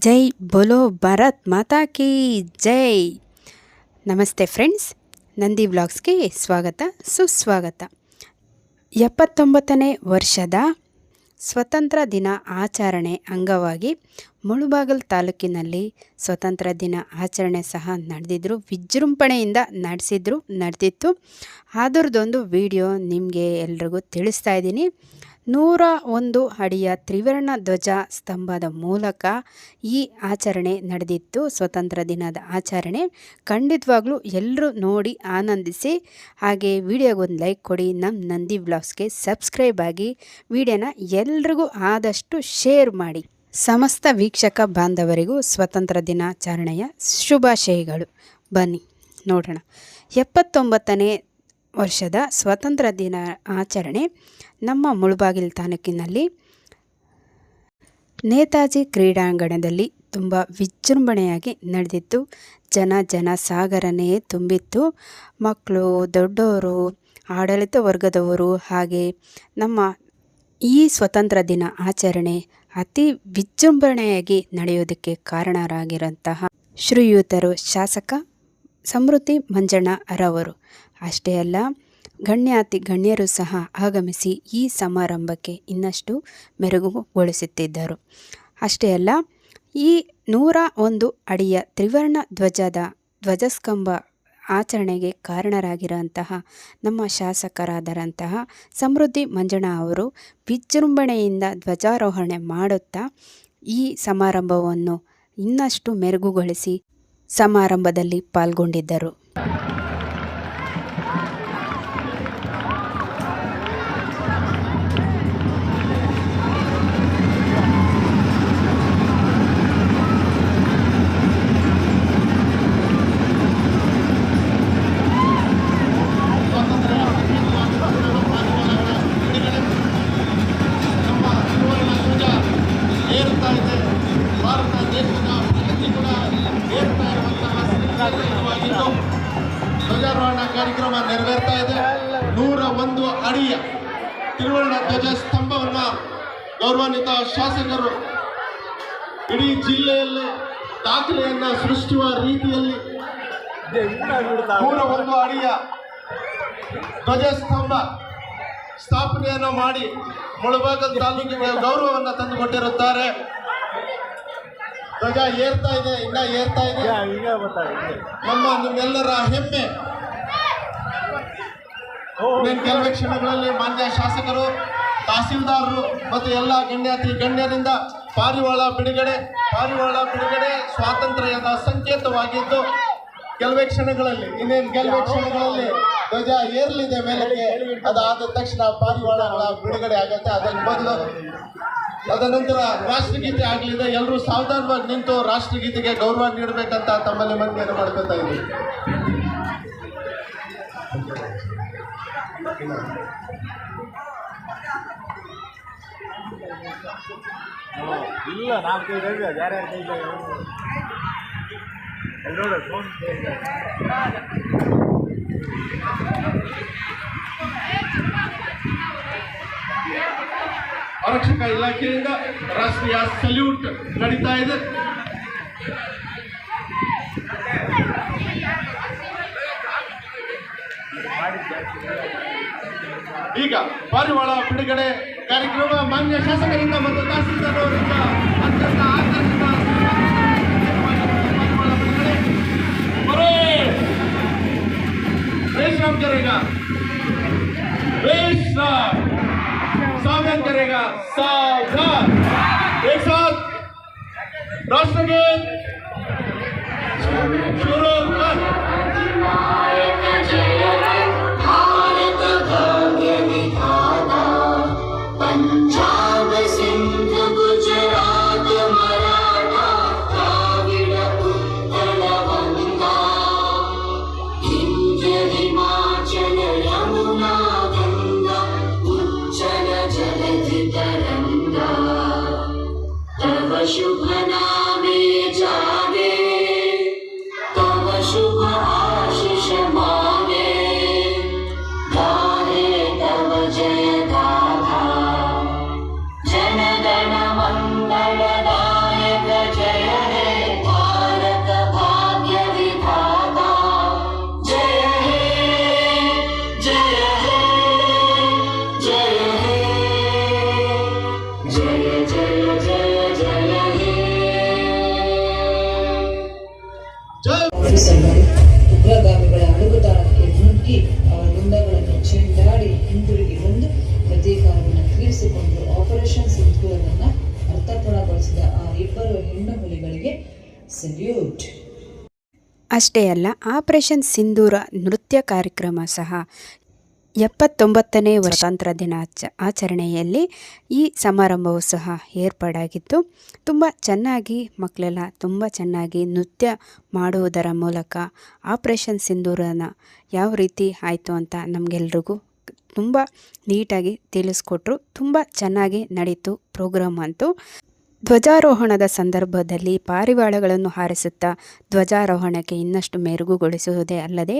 ಜೈ ಬೋಲೋ ಭಾರತ್ ಮಾತಾ ಕಿ ಜೈ. ನಮಸ್ತೆ ಫ್ರೆಂಡ್ಸ್, ನಂದಿ ವ್ಲಾಗ್ಸ್ಗೆ ಸ್ವಾಗತ ಸುಸ್ವಾಗತ. 79ನೇ ವರ್ಷದ ಸ್ವತಂತ್ರ ದಿನ ಆಚರಣೆ ಅಂಗವಾಗಿ ಮುಳಬಾಗಿಲು ತಾಲೂಕಿನಲ್ಲಿ ಸ್ವತಂತ್ರ ದಿನ ಆಚರಣೆ ಸಹ ವಿಜೃಂಭಣೆಯಿಂದ ನಡೆದಿತ್ತು. ಅದರದೊಂದು ವಿಡಿಯೋ ನಿಮಗೆ ಎಲ್ರಿಗೂ ತಿಳಿಸ್ತಾ ಇದ್ದೀನಿ. 101 ಅಡಿಯ ತ್ರಿವರ್ಣ ಧ್ವಜ ಸ್ತಂಭದ ಮೂಲಕ ಈ ಆಚರಣೆ ನಡೆದಿತ್ತು. ಸ್ವತಂತ್ರ ದಿನದ ಆಚರಣೆ ಖಂಡಿತವಾಗ್ಲೂ ಎಲ್ಲರೂ ನೋಡಿ ಆನಂದಿಸಿ. ಹಾಗೆ ವಿಡಿಯೋಗೊಂದು ಲೈಕ್ ಕೊಡಿ, ನಮ್ಮ ನಂದಿ ವ್ಲಾಗ್ಸ್ಗೆ ಸಬ್ಸ್ಕ್ರೈಬ್ ಆಗಿ, ವಿಡಿಯೋನ ಎಲ್ರಿಗೂ ಆದಷ್ಟು ಶೇರ್ ಮಾಡಿ. ಸಮಸ್ತ ವೀಕ್ಷಕ ಬಾಂಧವರಿಗೂ ಸ್ವತಂತ್ರ ದಿನಾಚರಣೆಯ ಶುಭಾಶಯಗಳು. ಬನ್ನಿ ನೋಡೋಣ. 79ನೇ ವರ್ಷದ ಸ್ವತಂತ್ರ ದಿನ ಆಚರಣೆ ನಮ್ಮ ಮುಳಬಾಗಿಲು ತಾಲೂಕಿನಲ್ಲಿ ನೇತಾಜಿ ಕ್ರೀಡಾಂಗಣದಲ್ಲಿ ತುಂಬ ವಿಜೃಂಭಣೆಯಾಗಿ ನಡೆದಿತ್ತು. ಜನ ಸಾಗರನೇ ತುಂಬಿತ್ತು. ಮಕ್ಕಳು, ದೊಡ್ಡವರು, ಆಡಳಿತ ವರ್ಗದವರು, ಹಾಗೆ ನಮ್ಮ ಈ ಸ್ವತಂತ್ರ ದಿನ ಆಚರಣೆ ಅತಿ ವಿಜೃಂಭಣೆಯಾಗಿ ನಡೆಯೋದಕ್ಕೆ ಕಾರಣರಾಗಿರುವಂತಹ ಶ್ರೀಯುತರು ಶಾಸಕ ಸಮೃದ್ಧಿ ಮಂಜಣ್ಣರವರು. ಅಷ್ಟೇ ಅಲ್ಲ, ಗಣ್ಯರು ಸಹ ಆಗಮಿಸಿ ಈ ಸಮಾರಂಭಕ್ಕೆ ಇನ್ನಷ್ಟು ಮೆರುಗುಗೊಳಿಸುತ್ತಿದ್ದರು. ಅಷ್ಟೇ ಅಲ್ಲ, ಈ 101 ಅಡಿಯ ತ್ರಿವರ್ಣ ಧ್ವಜಸ್ತಂಭ ಆಚರಣೆಗೆ ಕಾರಣರಾಗಿರುವಂತಹ ನಮ್ಮ ಶಾಸಕರಾದಂತಹ ಸಮೃದ್ಧಿ ಮಂಜಣ್ಣ ಅವರು ವಿಜೃಂಭಣೆಯಿಂದ ಧ್ವಜಾರೋಹಣೆ ಮಾಡುತ್ತಾ ಈ ಸಮಾರಂಭವನ್ನು ಇನ್ನಷ್ಟು ಮೆರುಗುಗೊಳಿಸಿ ಸಮಾರಂಭದಲ್ಲಿ ಪಾಲ್ಗೊಂಡಿದ್ದರು. ಧ್ವಜಾರೋಹಣ ಕಾರ್ಯಕ್ರಮ ನೆರವೇರ್ತಾ ಇದೆ. 101 ಅಡಿಯ ತ್ರಿವರ್ಣ ಧ್ವಜ ಸ್ತಂಭವನ್ನ ಗೌರವಾನ್ವಿತ ಶಾಸಕರು ಇಡೀ ಜಿಲ್ಲೆಯಲ್ಲಿ ದಾಖಲೆಯನ್ನ ಸೃಷ್ಟಿಸುವ ರೀತಿಯಲ್ಲಿ 101 ಅಡಿಯ ಧ್ವಜಸ್ತಂಭ ಸ್ಥಾಪನೆಯನ್ನು ಮಾಡಿ ಮುಳಬಾಗಿಲು ತಾಲೂಕಿಗೆ ಗೌರವವನ್ನು ತಂದುಕೊಟ್ಟಿರುತ್ತಾರೆ. ಧ್ವಜ ಏರ್ತಾ ಇದೆ, ಇನ್ನ ಏರ್ತಾ ಇದೆ. ನಿಮ್ಮೆಲ್ಲರ ಹೆಮ್ಮೆ. ಕೆಲವೇ ಕ್ಷಣಗಳಲ್ಲಿ ಮಾನ್ಯ ಶಾಸಕರು, ತಹಸೀಲ್ದಾರರು ಮತ್ತು ಎಲ್ಲ ಗಣ್ಯರಿಂದ ಪಾರಿವಾಳ ಬಿಡುಗಡೆ ಸ್ವಾತಂತ್ರ್ಯದ ಸಂಕೇತವಾಗಿದ್ದು ಕೆಲವೇ ಕ್ಷಣಗಳಲ್ಲಿ ಧ್ವಜ ಏರ್ಲಿದೆ ಮೇಲಕ್ಕೆ. ಅದಾದ ತಕ್ಷಣ ಪಾರಿವಾಳಗಳ ಬಿಡುಗಡೆ ಆಗುತ್ತೆ. ಅದರ ನಂತರ ರಾಷ್ಟ್ರಗೀತೆ ಆಗಲಿದೆ. ಎಲ್ಲರೂ ಸಾವಧಾನವಾಗಿ ನಿಂತು ರಾಷ್ಟ್ರಗೀತೆಗೆ ಗೌರವ ನೀಡಬೇಕಂತ ತಮ್ಮಲ್ಲಿ ಮನವಿಯನ್ನು ಮಾಡ್ಕೊತಾ ಇದ್ದೀವಿ. ಇಲ್ಲ 4-5 ಯಾರ್ಯಾರು ಆರಕ್ಷಕ ಇಲಾಖೆಯಿಂದ ರಾಷ್ಟ್ರೀಯ ಸಲ್ಯೂಟ್ ನಡೀತಾ ಇದೆ. ಈಗ ಪಾರಿವಾಳ ಬಿಡುಗಡೆ ಕಾರ್ಯಕ್ರಮ ಮಾನ್ಯ ಶಾಸಕರಿಂದ ಮತ್ತು ತಹಸೀಲ್ದಾರ್ ಅವರಿಂದ ಅತ್ಯಂತ ಆಕರ್ಷಕ ಪಾರಿವಾಳ ಬಿಡುಗಡೆ. बेशराम करेगा, बेशराम सावधान करेगा, सावधान. एक साथ राष्ट्रगीत शुरू कर. शुभ नामे जागे, तव शुभ आशीष मांगे, गाहे तव जय गाथा. जन गण मंगलदायक जय ಎದುರಿಸಲು ಉಗ್ರಗಾಮಿಗಳ ಅಡುಗುತಾಳಕ್ಕೆ ನುಗ್ಗಿ ಅವರ ಗುಂಡಗಳನ್ನು ಚೆಂಡಾಡಿ ಹಿಂತಿರುಗಿ ಬಂದು ಪ್ರತೀಕಾರವನ್ನು ತೀರಿಸಿಕೊಂಡು ಆಪರೇಷನ್ ಸಿಂಧೂರವನ್ನು ಅರ್ಥಪೂರ್ಣಗೊಳಿಸಿದ ಆ ಇಬ್ಬರು ಹೆಣ್ಣು ಹುಲಿಗಳಿಗೆ ಸಲ್ಯೂಟ್. ಅಷ್ಟೇ ಅಲ್ಲ, ಆಪರೇಷನ್ ಸಿಂಧೂರ ನೃತ್ಯ ಕಾರ್ಯಕ್ರಮ ಸಹ 79ನೇ ಸ್ವಾತಂತ್ರ್ಯ ದಿನ ಆಚರಣೆಯಲ್ಲಿ ಈ ಸಮಾರಂಭವು ಸಹ ಏರ್ಪಾಡಾಗಿತ್ತು. ತುಂಬ ಚೆನ್ನಾಗಿ ಮಕ್ಕಳೆಲ್ಲ ತುಂಬ ಚೆನ್ನಾಗಿ ನೃತ್ಯ ಮಾಡುವುದರ ಮೂಲಕ ಆಪರೇಷನ್ ಸಿಂಧೂರನ ಯಾವ ರೀತಿ ಆಯಿತು ಅಂತ ನಮಗೆಲ್ರಿಗೂ ತುಂಬ ನೀಟಾಗಿ ತಿಳಿಸ್ಕೊಟ್ರು. ತುಂಬ ಚೆನ್ನಾಗಿ ನಡೀತು ಪ್ರೋಗ್ರಾಮ್ ಅಂತೂ. ಧ್ವಜಾರೋಹಣದ ಸಂದರ್ಭದಲ್ಲಿ ಪಾರಿವಾಳಗಳನ್ನು ಹಾರಿಸುತ್ತಾ ಧ್ವಜಾರೋಹಣಕ್ಕೆ ಇನ್ನಷ್ಟು ಮೆರುಗುಗೊಳಿಸುವುದೇ ಅಲ್ಲದೆ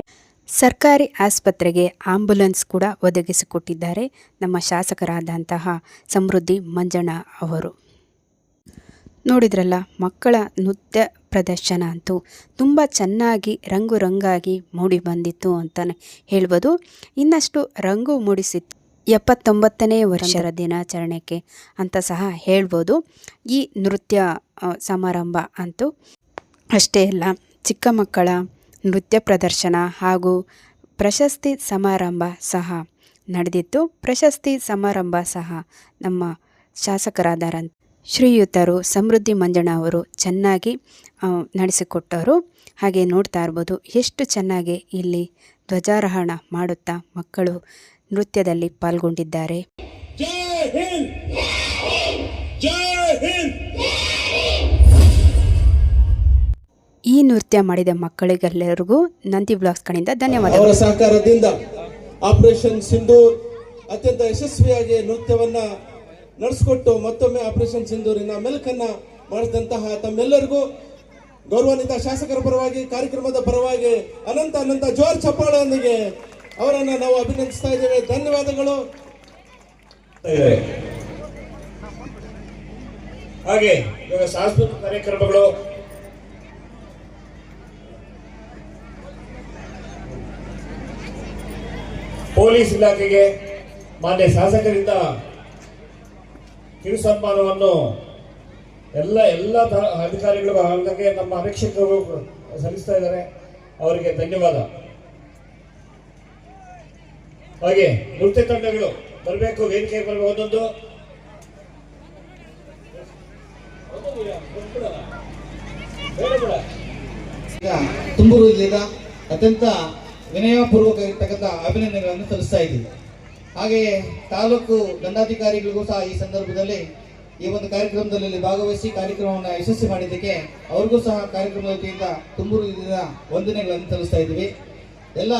ಸರ್ಕಾರಿ ಆಸ್ಪತ್ರೆಗೆ ಆಂಬ್ಯುಲೆನ್ಸ್ ಕೂಡ ಒದಗಿಸಿಕೊಟ್ಟಿದ್ದಾರೆ ನಮ್ಮ ಶಾಸಕರಾದಂತಹ ಸಮೃದ್ಧಿ ಮಂಜಣ್ಣ ಅವರು. ನೋಡಿದ್ರಲ್ಲ, ಮಕ್ಕಳ ನೃತ್ಯ ಪ್ರದರ್ಶನ ಅಂತೂ ತುಂಬ ಚೆನ್ನಾಗಿ ರಂಗು ರಂಗಾಗಿ ಮೂಡಿ ಬಂದಿತ್ತು ಅಂತಲೇ ಹೇಳ್ಬೋದು. ಇನ್ನಷ್ಟು ರಂಗು ಮೂಡಿಸಿತ್ತು 79ನೇ ವರ್ಷದ ದಿನಾಚರಣೆಗೆ ಅಂತ ಸಹ ಹೇಳ್ಬೋದು ಈ ನೃತ್ಯ ಸಮಾರಂಭ ಅಂತೂ. ಅಷ್ಟೇ ಅಲ್ಲ, ಚಿಕ್ಕ ಮಕ್ಕಳ ನೃತ್ಯ ಪ್ರದರ್ಶನ ಹಾಗೂ ಪ್ರಶಸ್ತಿ ಸಮಾರಂಭ ಸಹ ನಡೆದಿತ್ತು. ಪ್ರಶಸ್ತಿ ಸಮಾರಂಭ ಸಹ ನಮ್ಮ ಶಾಸಕರಾದ ಶ್ರೀಯುತರು ಸಮೃದ್ಧಿ ಮಂಜಣ್ಣ ಅವರು ಚೆನ್ನಾಗಿ ನಡೆಸಿಕೊಟ್ಟರು. ಹಾಗೆ ನೋಡ್ತಾ ಇರ್ಬೋದು ಎಷ್ಟು ಚೆನ್ನಾಗಿ ಇಲ್ಲಿ ಧ್ವಜಾರೋಹಣ ಮಾಡುತ್ತಾ ಮಕ್ಕಳು ನೃತ್ಯದಲ್ಲಿ ಪಾಲ್ಗೊಂಡಿದ್ದಾರೆ. ಈ ನೃತ್ಯ ಮಾಡಿದ ಮಕ್ಕಳಿಗೆಲ್ಲರಿಗೂ ನಂದಿ ಬ್ಲಾಗ್ಸ್ ಕಡೆಯಿಂದ ಧನ್ಯವಾದಗಳು. ಅವರ ಸಹಕಾರದಿಂದ ಆಪರೇಷನ್ ಸಿಂಧೂರ್ ಅತ್ಯಂತ ಯಶಸ್ವಿಯಾಗಿ ನೃತ್ಯವನ್ನ ನಡೆಸಿಕೊಟ್ಟು ಮತ್ತೊಮ್ಮೆ ಆಪರೇಷನ್ ಸಿಂಧೂರಿನ ಮೆಲುಕನ್ನ ಮಾಡಿದಂತಹ ತಮ್ಮೆಲ್ಲರಿಗೂ ಗೌರವಾನ್ವಿತ ಶಾಸಕರ ಪರವಾಗಿ, ಕಾರ್ಯಕ್ರಮದ ಪರವಾಗಿ ಅನಂತ ಜೋರ್ ಚಪ್ಪಾಳೆಯೊಂದಿಗೆ ಅವರನ್ನ ನಾವು ಅಭಿನಂದಿಸ್ತಾ ಇದ್ದೇವೆ. ಧನ್ಯವಾದಗಳು. ಹಾಗೆ ಇವಾಗ ಸಾಂಸ್ಕೃತಿಕ ಕಾರ್ಯಕ್ರಮಗಳು ಪೊಲೀಸ್ ಇಲಾಖೆಗೆ ಮಾನ್ಯ ಶಾಸಕರಿಂದ ಕಿರು ಸನ್ಮಾನವನ್ನು ಎಲ್ಲ ಅಧಿಕಾರಿಗಳು ಹಾಗೆ ನಮ್ಮ ಅಧೀಕ್ಷಕರು ಸಲ್ಲಿಸ್ತಾ ಇದ್ದಾರೆ. ಅವರಿಗೆ ಧನ್ಯವಾದ. ಹಾಗೆ ನೃತ್ಯ ತಂಡಗಳು ಬರಬೇಕು, ವೇದಿಕೆಗೆ ಬರಬೇಕು. ಒಂದೊಂದು ತುಂಬೂರು ಜಿಲ್ಲೆಯ ಅತ್ಯಂತ ವಿನಯಪೂರ್ವಕ ಇರ್ತಕ್ಕಂಥ ಅಭಿನಂದನೆಗಳನ್ನು ಸಲ್ಲಿಸ್ತಾ ಇದ್ದೀವಿ. ಹಾಗೆಯೇ ತಾಲೂಕು ದಂಡಾಧಿಕಾರಿಗಳಿಗೂ ಸಹ ಈ ಸಂದರ್ಭದಲ್ಲಿ ಈ ಒಂದು ಕಾರ್ಯಕ್ರಮದಲ್ಲಿ ಭಾಗವಹಿಸಿ ಕಾರ್ಯಕ್ರಮವನ್ನು ಯಶಸ್ವಿ ಮಾಡಿದ್ದಕ್ಕೆ ಅವ್ರಿಗೂ ಸಹ ಕಾರ್ಯಕ್ರಮದ ವತಿಯಿಂದ ತುಂಬೂರು ಜಿಲ್ಲೆಯ ವಂದನೆಗಳನ್ನು ಸಲ್ಲಿಸ್ತಾ ಇದ್ದೀವಿ. ಎಲ್ಲ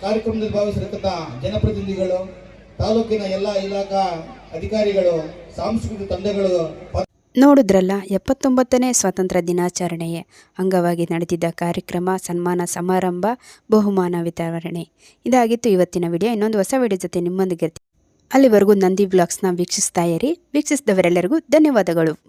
ಕಾರ್ಯಕ್ರಮದಲ್ಲಿ ಭಾಗವಹಿಸಿರ್ತಕ್ಕಂಥ ಜನಪ್ರತಿನಿಧಿಗಳು, ತಾಲೂಕಿನ ಎಲ್ಲ ಇಲಾಖಾ ಅಧಿಕಾರಿಗಳು, ಸಾಂಸ್ಕೃತಿಕ ತಂಡಗಳು ನೋಡಿದ್ರಲ್ಲ, 79ನೇ ಸ್ವಾತಂತ್ರ್ಯ ದಿನಾಚರಣೆಯ ಅಂಗವಾಗಿ ನಡೆದಿದ್ದ ಕಾರ್ಯಕ್ರಮ, ಸನ್ಮಾನ ಸಮಾರಂಭ, ಬಹುಮಾನ ವಿತರಣೆ. ಇದಾಗಿತ್ತು ಇವತ್ತಿನ ವಿಡಿಯೋ. ಇನ್ನೊಂದು ಹೊಸ ವಿಡಿಯೋ ಜೊತೆ ನಿಮ್ಮೊಂದಿಗೆ ಅಲ್ಲಿವರೆಗೂ ನಂದಿ ಬ್ಲಾಗ್ಸ್ನ ವೀಕ್ಷಿಸ್ತಾ ಇರಿ. ವೀಕ್ಷಿಸಿದವರೆಲ್ಲರಿಗೂ ಧನ್ಯವಾದಗಳು.